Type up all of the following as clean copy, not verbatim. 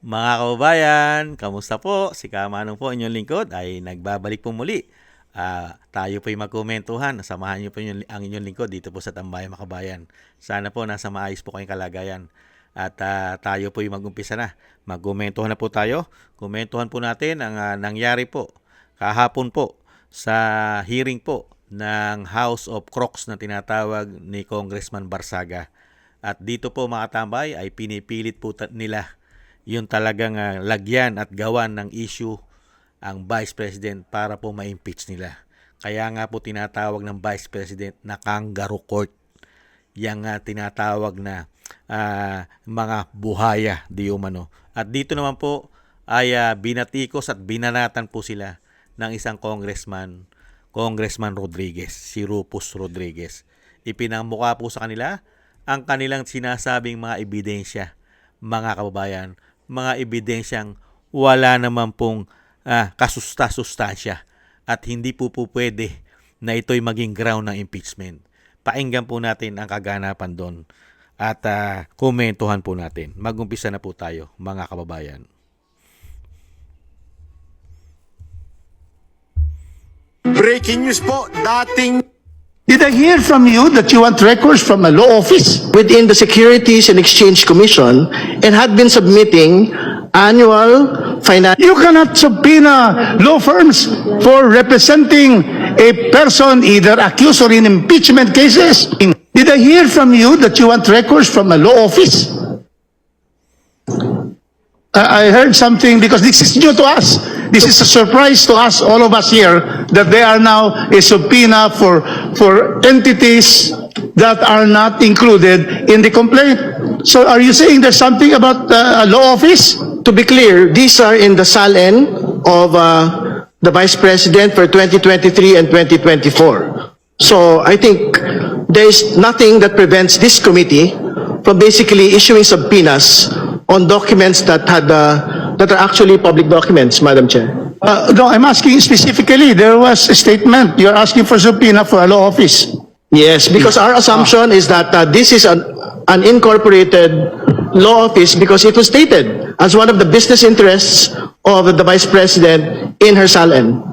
Mga kababayan, kamusta po? Si Kamanong po, inyong lingkod ay nagbabalik po muli. Tayo po'y magkomentuhan. Samahan niyo po ang inyong lingkod dito po sa Tambayan Makabayan. Sana po nasa maayos po kayong kalagayan. At tayo po'y mag-umpisa na. Magkomentuhan na po tayo. Komentuhan po natin ang nangyari po kahapon po sa hearing po ng House of Crocs na tinatawag ni Congressman Barsaga. At dito po mga tambay ay pinipilit po nila yung talagang lagyan at gawan ng issue ang Vice President para po ma-impeach nila. Kaya nga po tinatawag ng Vice President na kangaroo court. Yang tinatawag na mga buhaya di umano. At dito naman po ay binatikos at binanatan po sila ng isang Congressman Rodriguez, si Rufus Rodriguez. Ipinamukha po sa kanila ang kanilang sinasabing mga ebidensya, mga kababayan, mga ebidensyang wala naman pong kasusta-sustansya at hindi po pwede na ito'y maging ground ng impeachment. Painggan po natin ang kaganapan doon at komentuhan po natin. Mag-umpisa na po tayo, mga kababayan. Breaking news po, dating Did I hear from you that you want records from a law office? within the Securities and Exchange Commission and had been submitting annual financial You cannot subpoena law firms for representing a person either accused or in impeachment cases. Did I hear from you that you want records from a law office? I heard something because this is new to us. This is a surprise to us, all of us here, that they are now a subpoena for entities that are not included in the complaint. So are you saying there's something about a law office? To be clear, these are in the SALN of the Vice President for 2023 and 2024. So I think there is nothing that prevents this committee from basically issuing subpoenas on documents that are actually public documents, Madam Chair. No, I'm asking specifically. There was a statement. You're asking for subpoena for a law office. Yes, because our assumption is that this is an unincorporated law office because it was stated as one of the business interests of the Vice President in her SALN.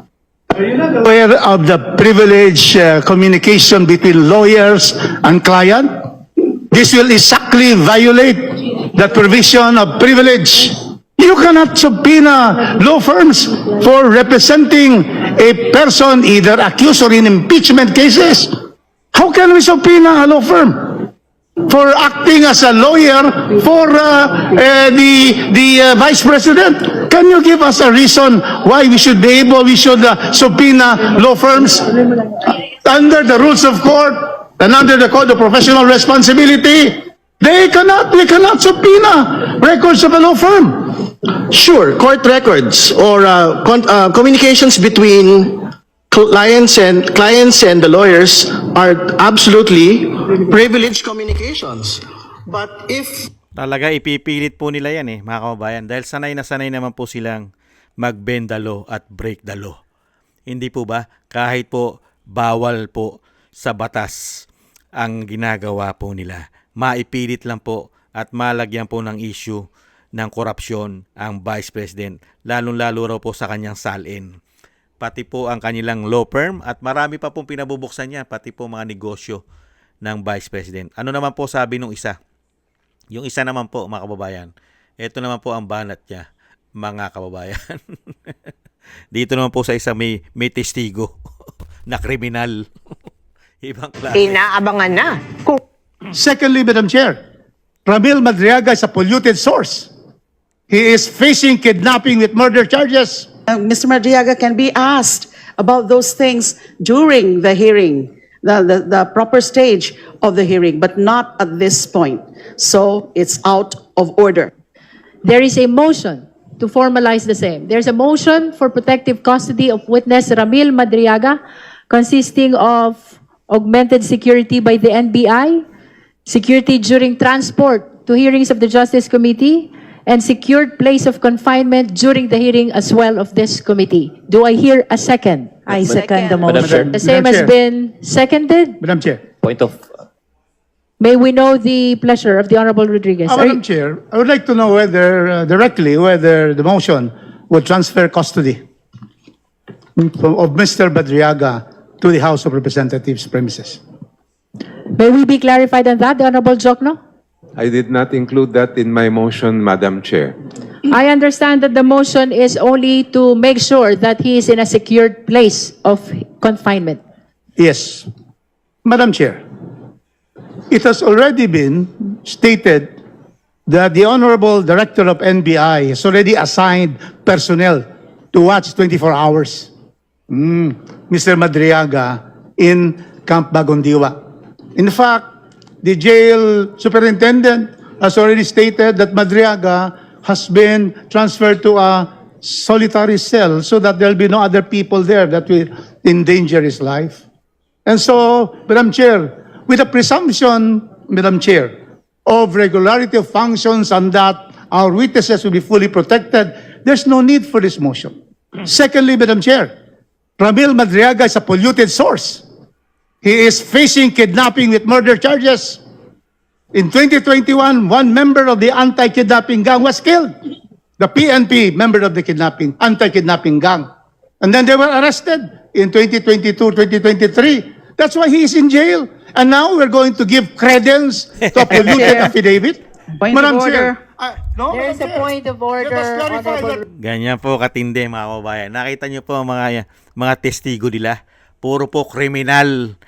Are you not aware of the privilege communication between lawyers and client? This will exactly violate the provision of privilege. You cannot subpoena law firms for representing a person either accused or in impeachment cases. How can we subpoena a law firm for acting as a lawyer for the Vice President? Can you give us a reason why we should subpoena law firms under the rules of court and under the Code of Professional Responsibility? We cannot subpoena records of a law firm. Sure, court records or communications between clients and the lawyers are absolutely privileged communications. But if Talaga ipipilit po nila yan mga kababayan dahil sanay naman po silang mag-bend the law at break the law. Hindi po ba? Kahit po bawal po sa batas ang ginagawa po nila. Maipilit lang po at malagyan po ng issue ng korupsyon ang Vice President, lalong-lalo raw po sa kanyang SALN. Pati po ang kanilang law firm at marami pa pong pinabubuksan niya, pati po mga negosyo ng Vice President. Ano naman po sabi nung isa? Yung isa naman po, mga kababayan, ito naman po ang banat niya, mga kababayan. Dito naman po sa isa may testigo na kriminal. Ibang klase. Inaabangan na. Secondly, Madam Chair, Ramil Madriaga is a polluted source. He is facing kidnapping with murder charges. Mr. Madriaga can be asked about those things during the hearing, the proper stage of the hearing, but not at this point. So it's out of order. There is a motion to formalize the same. There's a motion for protective custody of witness Ramil Madriaga, consisting of augmented security by the NBI, security during transport to hearings of the Justice Committee, and secured place of confinement during the hearing as well of this committee. Do I hear a second? I second the Madam Chair. motion. The same Madam has Chair. been seconded. Madam Chair. Point of May we know the pleasure of the Honorable Rodriguez? Are Madam Chair, I would like to know whether, directly, whether the motion would transfer custody of Mr. Badriaga to the House of Representatives premises. May we be clarified on that, the Honorable Jokno? I did not include that in my motion, Madam Chair. I understand that the motion is only to make sure that he is in a secured place of confinement. Yes. Madam Chair, it has already been stated that the Honorable Director of NBI has already assigned personnel to watch 24 hours. Mr. Madriaga in Camp Bagondiwa. In fact, the jail superintendent has already stated that Madriaga has been transferred to a solitary cell so that there'll be no other people there that will endanger his life. And so, Madam Chair, with a presumption, Madam Chair, of regularity of functions and that our witnesses will be fully protected, there's no need for this motion. Secondly, Madam Chair, Ramil Madriaga is a polluted source. He is facing kidnapping with murder charges. In 2021, one member of the anti-kidnapping gang was killed. The PNP member of the anti-kidnapping gang. And then they were arrested in 2022, 2023. That's why he is in jail. And now we're going to give credence to a polluted affidavit. Point of Madam order. Chair, no, There is a Madam Chair. point of order, Let us clarify Honorable. that. Ganyan po katindi mga kababayan. Nakita niyo po ang mga testigo nila. Puro po kriminal.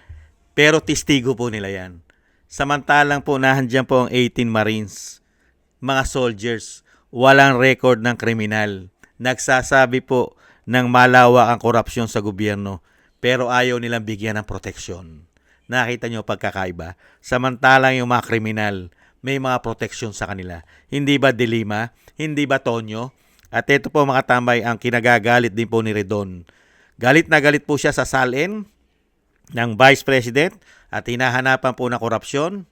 Pero testigo po nila yan. Samantalang po nahandyan po ang 18 Marines. Mga soldiers. Walang record ng kriminal. Nagsasabi po ng malawak ang korupsyon sa gobyerno. Pero ayaw nilang bigyan ng proteksyon. Nakita niyo pagkakaiba. Samantalang yung mga kriminal, may mga proteksyon sa kanila. Hindi ba Dilima? Hindi ba Tonyo? At ito po mga tambay ang kinagagalit din po ni Redon. Galit na galit po siya sa salin ng Vice President at hinahanapan po ng korupsyon.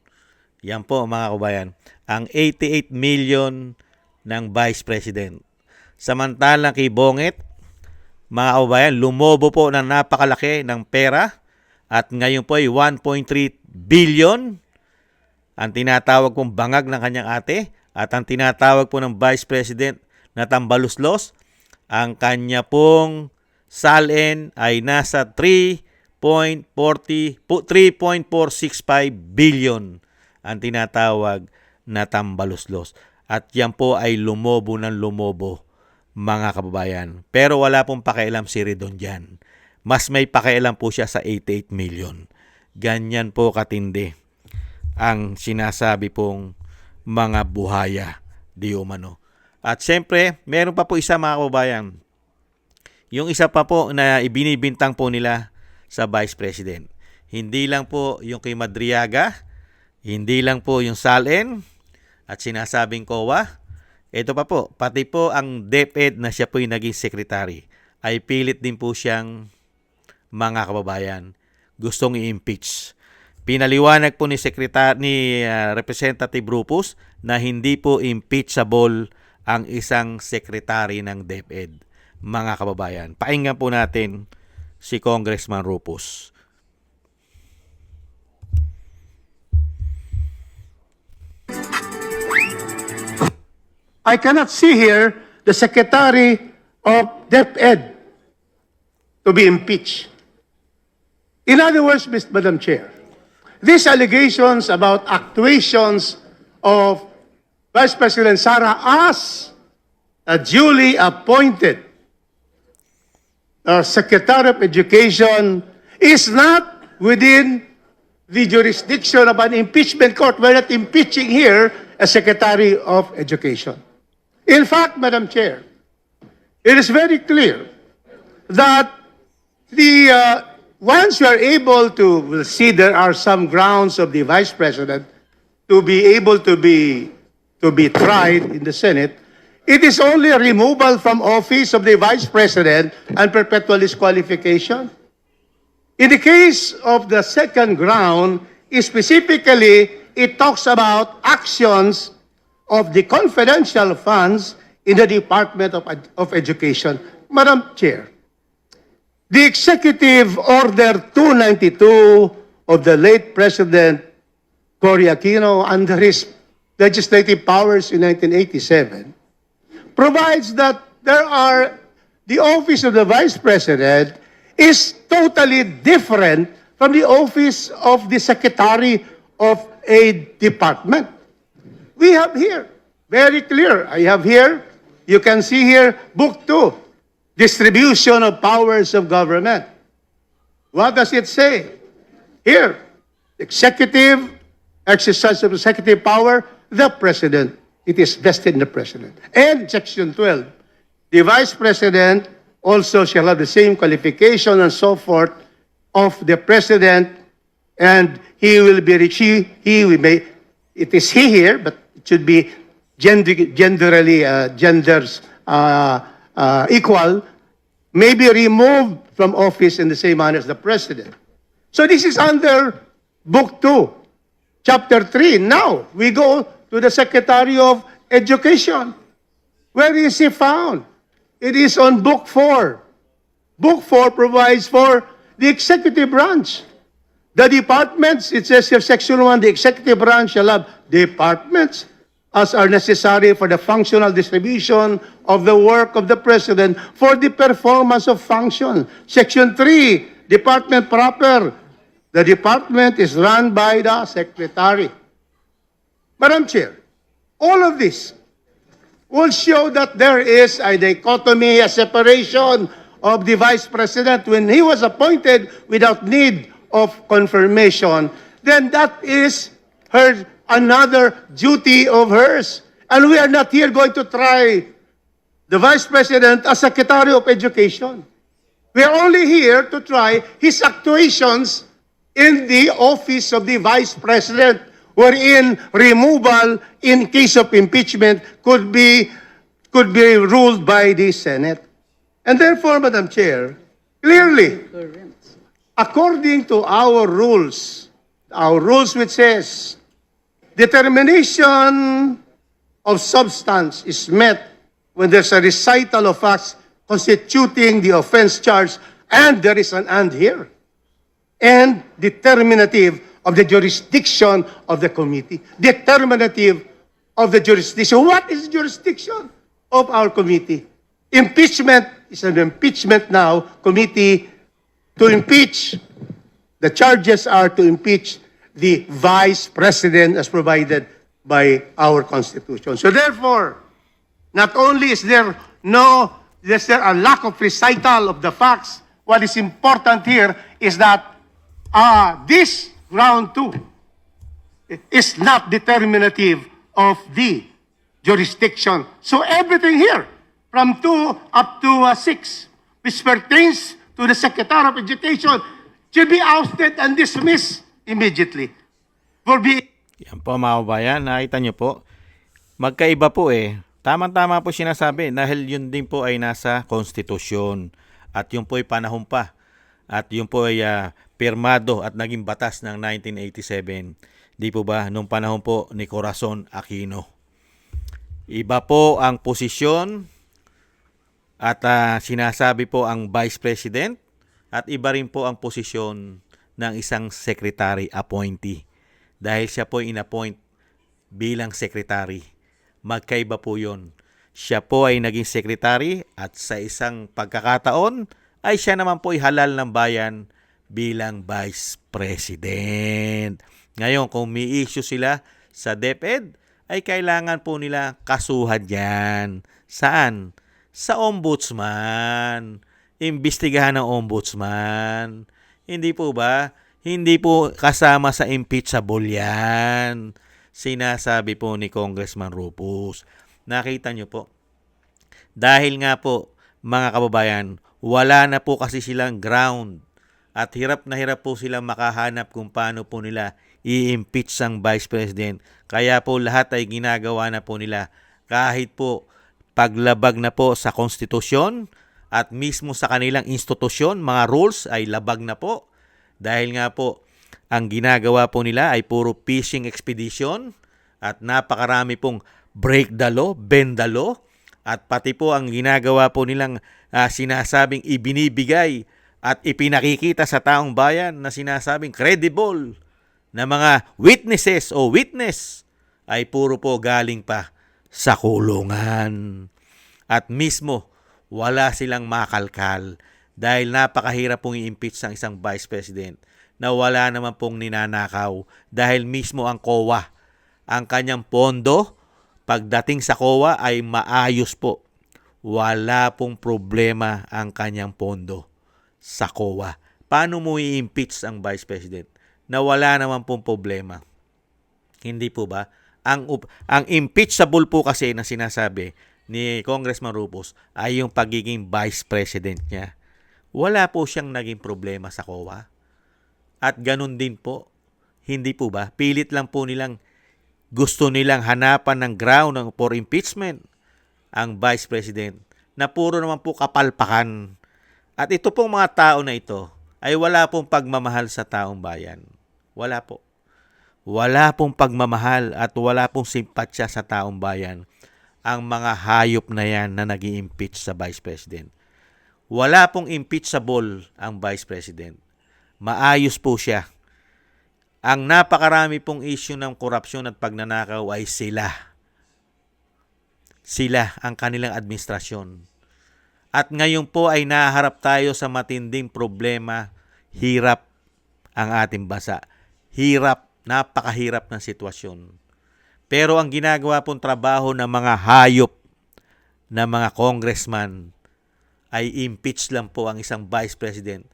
Yan po mga kabayan. Ang 88 million ng Vice President. Samantalang kay Bonget, mga kabayan, lumobo po ng napakalaki ng pera at ngayon po ay 1.3 billion ang tinatawag pong bangag ng kanyang ate at ang tinatawag po ng Vice President na tambaluslos, ang kanya pong salin ay nasa 3.465 billion ang tinatawag na tambaluslos. At yan po ay lumobo ng lumobo, mga kababayan. Pero wala pong pakialam si Redon dyan. Mas may pakialam po siya sa 88 million. Ganyan po katindi ang sinasabi pong mga buhaya di umano. At siyempre, meron pa po isa mga kababayan. Yung isa pa po na ibinibintang po nila sa Vice President. Hindi lang po yung kay Madriaga, hindi lang po yung Salen at sinasabing COA. Ito pa po, pati po ang DepEd na siya po yung naging secretary ay pilit din po siyang mga kababayan gustong i-impeach. Pinaliwanag po ni Representative Rupus na hindi po impeachable ang isang sekretary ng DepEd. Mga kababayan, pakinggan po natin si Congressman Rupus. I cannot see here the Secretary of DepEd to be impeached. In other words, Madam Chair, these allegations about actuations of Vice President Sara as a duly appointed Secretary of Education is not within the jurisdiction of an impeachment court. We're not impeaching here a Secretary of Education. In fact, Madam Chair, it is very clear that once you are able to, we'll see there are some grounds of the Vice President to be able to be tried in the Senate, it is only a removal from office of the Vice President and perpetual disqualification. In the case of the second ground, specifically, it talks about actions of the confidential funds in the Department of Education. Madam Chair, the Executive Order 292 of the late President Cory Aquino, under his legislative powers in 1987, provides that the office of the Vice President is totally different from the office of the Secretary of a department. We have here, very clear, I have here, you can see here, Book 2, Distribution of Powers of Government. What does it say? Here, executive, exercise of executive power, the President. It is vested in the President. And Section 12, the Vice President also shall have the same qualification and so forth of the President, and he will be, it is he here, but it should be genders equal, may be removed from office in the same manner as the President. So this is under Book 2, Chapter 3. Now, we go to the Secretary of Education. Where is he found? It is on Book 4. Book 4 provides for the executive branch. The departments, it says here, Section 1, the executive branch shall have departments as are necessary for the functional distribution of the work of the President for the performance of function. Section 3, department proper. The department is run by the Secretary. Madam Chair, all of this will show that there is a dichotomy, a separation of the Vice President when he was appointed without need of confirmation. Then that is another duty of hers. And we are not here going to try the Vice President as Secretary of Education. We are only here to try his actuations in the office of the Vice President, wherein removal in case of impeachment could be ruled by the Senate. And therefore, Madam Chair, clearly, according to our rules which says, determination of substance is met when there's a recital of facts constituting the offense charged, and there is an and here, and determinative of the jurisdiction of the committee. Determinative of the jurisdiction. What is jurisdiction of our committee? Impeachment is an impeachment now committee to impeach. The charges are to impeach the Vice President as provided by our Constitution. So therefore, not only is there a lack of recital of the facts, what is important here is that this round 2 is not determinative of the jurisdiction. So everything here, from 2 up to 6, which pertains to the Secretary of Education, should be ousted and dismissed immediately. Yan po mga kababayan, nakita nyo po, magkaiba po eh. Tama-tama po sinasabi dahil yun din po ay nasa konstitusyon at yun po ay panahon pa at yun po ay pirmado at naging batas ng 1987. Di po ba nung panahon po ni Corazon Aquino. Iba po ang posisyon at sinasabi po ang Vice President at iba rin po ang posisyon ng isang secretary appointee. Dahil siya po inappoint bilang secretary. Magkaiba po yun. Siya po ay naging secretary at sa isang pagkakataon ay siya naman po ay halal ng bayan bilang Vice President. Ngayon, kung may issue sila sa DepEd, ay kailangan po nila kasuhan yan. Saan? Sa Ombudsman. Imbestigahan ng Ombudsman. Hindi po ba? Hindi po kasama sa impeachable yan. Sinasabi po ni Congressman Rufus. Nakita nyo po. Dahil nga po, mga kababayan, wala na po kasi silang ground. At hirap po silang makahanap kung paano po nila i-impeach ang Vice President. Kaya po lahat ay ginagawa na po nila. Kahit po paglabag na po sa konstitusyon at mismo sa kanilang institusyon, mga rules ay labag na po. Dahil nga po, ang ginagawa po nila ay puro fishing expedition at napakarami pong break the law, bend the law, at pati po ang ginagawa po nilang sinasabing ibinibigay at ipinakikita sa taong bayan na sinasabing credible na mga witnesses o witness ay puro po galing pa sa kulungan. At mismo, wala silang makalkal dahil napakahirap pong i-impeach ng isang Vice President na wala naman pong ninanakaw dahil mismo ang COA, ang kanyang pondo, pagdating sa COA ay maayos po. Wala pong problema ang kanyang pondo sa COA. Paano mo i-impeach ang Vice President na wala naman pong problema? Hindi po ba? Ang impeachable po kasi na sinasabi ni Congressman Rupos ay yung pagiging Vice President niya. Wala po siyang naging problema sa COA. At ganun din po. Hindi po ba? Pilit lang po nilang gusto nilang hanapan ng ground for impeachment ang Vice President na puro naman po kapalpakan. At ito pong mga tao na ito ay wala pong pagmamahal sa taong bayan. Wala po. Wala pong pagmamahal at wala pong simpatsya sa taong bayan ang mga hayop na yan na nag-i-impeach sa Vice President. Wala pong impeachable ang Vice President. Maayos po siya. Ang napakarami pong issue ng korupsyon at pagnanakaw ay sila. Sila ang kanilang administrasyon. At ngayon po ay naharap tayo sa matinding problema, hirap ang ating bansa. Hirap, napakahirap ng sitwasyon. Pero ang ginagawa pong trabaho ng mga hayop na mga congressman ay impeach lang po ang isang Vice President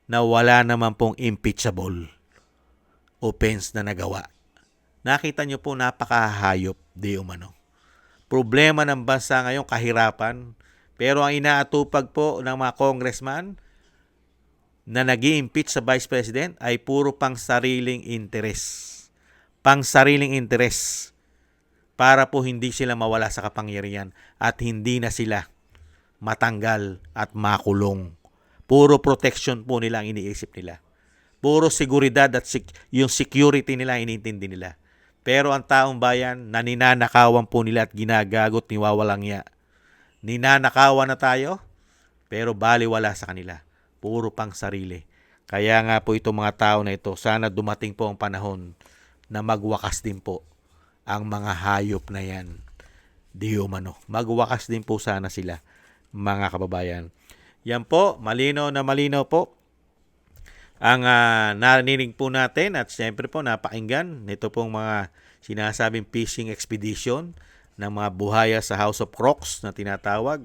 na wala naman pong impeachable offense na nagawa. Nakita niyo po napakahayop di umano. Problema ng bansa ngayon, kahirapan. Pero ang inaatupag po ng mga congressman na nag-i-impeach sa Vice President ay puro pang sariling interes. Pang sariling interes para po hindi sila mawala sa kapangyarihan at hindi na sila matanggal at makulong. Puro protection po nila ang iniisip nila. Puro seguridad at yung security nila inintindi nila. Pero ang taong bayan, naninanakawan po nila at ginagagot ni Wawalangya. Ninanakawan na tayo, pero baliwala sa kanila. Puro pang sarili. Kaya nga po itong mga tao na ito, sana dumating po ang panahon na magwakas din po ang mga hayop na yan. Di umano. Magwakas din po sana sila, mga kababayan. Yan po, malinaw na malinaw po ang narinig po natin at siyempre po napakinggan nito pong mga sinasabing fishing expedition ng mga buhaya sa House of Crocs na tinatawag.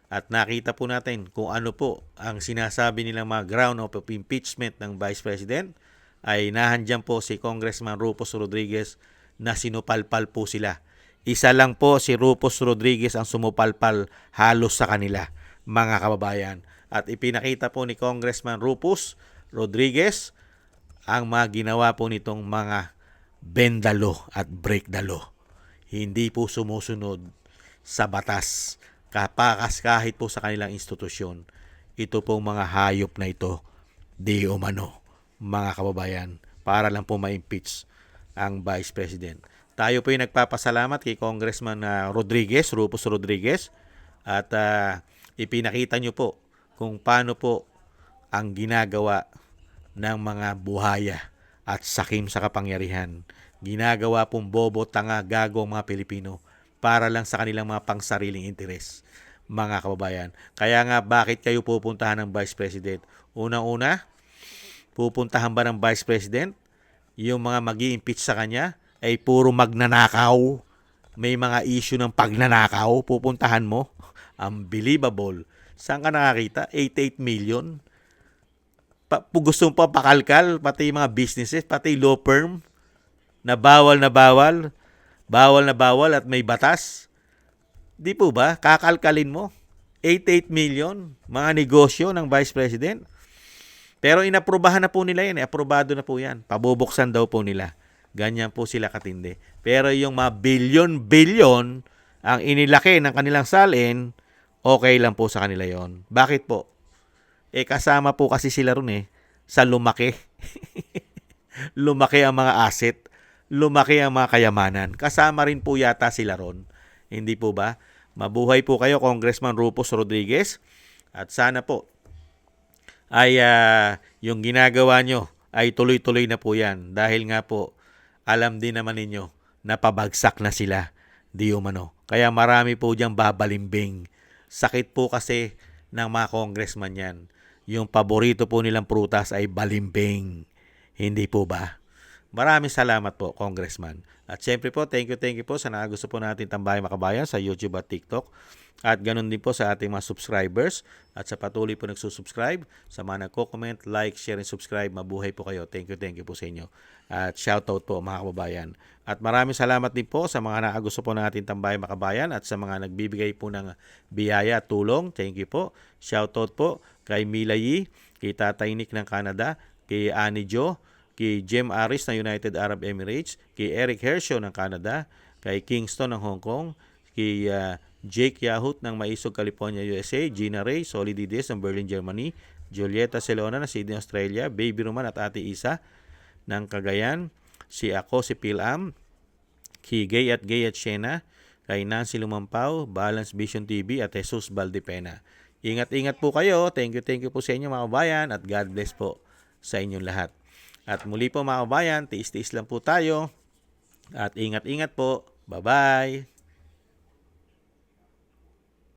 At nakita po natin kung ano po ang sinasabi nilang mga ground of impeachment ng Vice President ay nahandyan po si Congressman Rufus Rodriguez na sinupalpal po sila. Isa lang po si Rufus Rodriguez ang sumupalpal halos sa kanila, mga kababayan. At ipinakita po ni Congressman Rufus Rodriguez ang mga ginawa po nitong mga bend the law at break the law. Hindi po sumusunod sa batas. Kapakas kahit po sa kanilang institusyon. Ito pong mga hayop na ito, di umano, mga kababayan, para lang po ma-impeach ang Vice President. Tayo po yung nagpapasalamat kay Congressman Rodriguez, Rufus Rodriguez, at ipinakita nyo po kung paano po ang ginagawa ng mga buhaya at sakim sa kapangyarihan. Ginagawa pong bobo, tanga, gago ang mga Pilipino para lang sa kanilang mga pangsariling interes, mga kababayan. Kaya nga, bakit kayo pupuntahan ng Vice President? Unang-una, pupuntahan ba ng Vice President yung mga mag-i-impeach sa kanya ay puro magnanakaw? May mga issue ng pagnanakaw, pupuntahan mo? Unbelievable. Saan ka nakakita? 88 million? Gusto mo pa pakalkal, pati yung mga businesses, pati law firm, na bawal at may batas. Di po ba? Kakalkalin mo. 88 million, mga negosyo ng Vice President. Pero inaprubahan na po nila yan. Aprobado na po yan. Pabubuksan daw po nila. Ganyan po sila katindi. Pero yung mga bilyon-bilyon ang inilaki ng kanilang salin, okay lang po sa kanila yon. Bakit po? Kasama po kasi sila ron sa lumaki. Lumaki ang mga asset. Lumaki ang mga kayamanan. Kasama rin po yata sila ron. Hindi po ba? Mabuhay po kayo, Congressman Rufus Rodriguez. At sana po ay yung ginagawa nyo ay tuloy-tuloy na po yan. Dahil nga po, alam din naman ninyo na pabagsak na sila. Di umano. Kaya marami po diyang babalimbing. Sakit po kasi ng mga congressman yan. Yung paborito po nilang prutas ay balimbing. Hindi po ba? Maraming salamat po, Congressman. At syempre po, thank you po sa gusto po natin Tambayang Makabayan sa YouTube at TikTok. At ganun din po sa ating mga subscribers at sa patuloy po nagsusubscribe, sa mga nagko-comment, like, share, and subscribe. Mabuhay po kayo. Thank you po sa inyo. At shoutout po mga kababayan. At maraming salamat din po sa mga nakagusto po natin Tambayang Makabayan at sa mga nagbibigay po ng biyaya at tulong. Thank you po. Shoutout po kay Mila Yi, kay Tatay Nick ng Canada, kay Annie Jo, kay Jem Aris ng United Arab Emirates, kay Eric Hershaw ng Canada, kay Kingston ng Hong Kong, kay Jake Yahut ng Maisog, California, USA, Gina Ray, Solidides ng Berlin, Germany, Julieta Celona ng Sydney, Australia, Baby Roman at Ate Isa ng Cagayan, si Pilam, kay Gay at Shena, kay Nancy Lumampaw, Balance Vision TV at Jesus Valdepena. Ingat-ingat po kayo. Thank you po sa inyo mga kabayan at God bless po sa inyong lahat. At muli po mga kabayan, tiis-tiis lang po tayo. At ingat-ingat po. Bye-bye!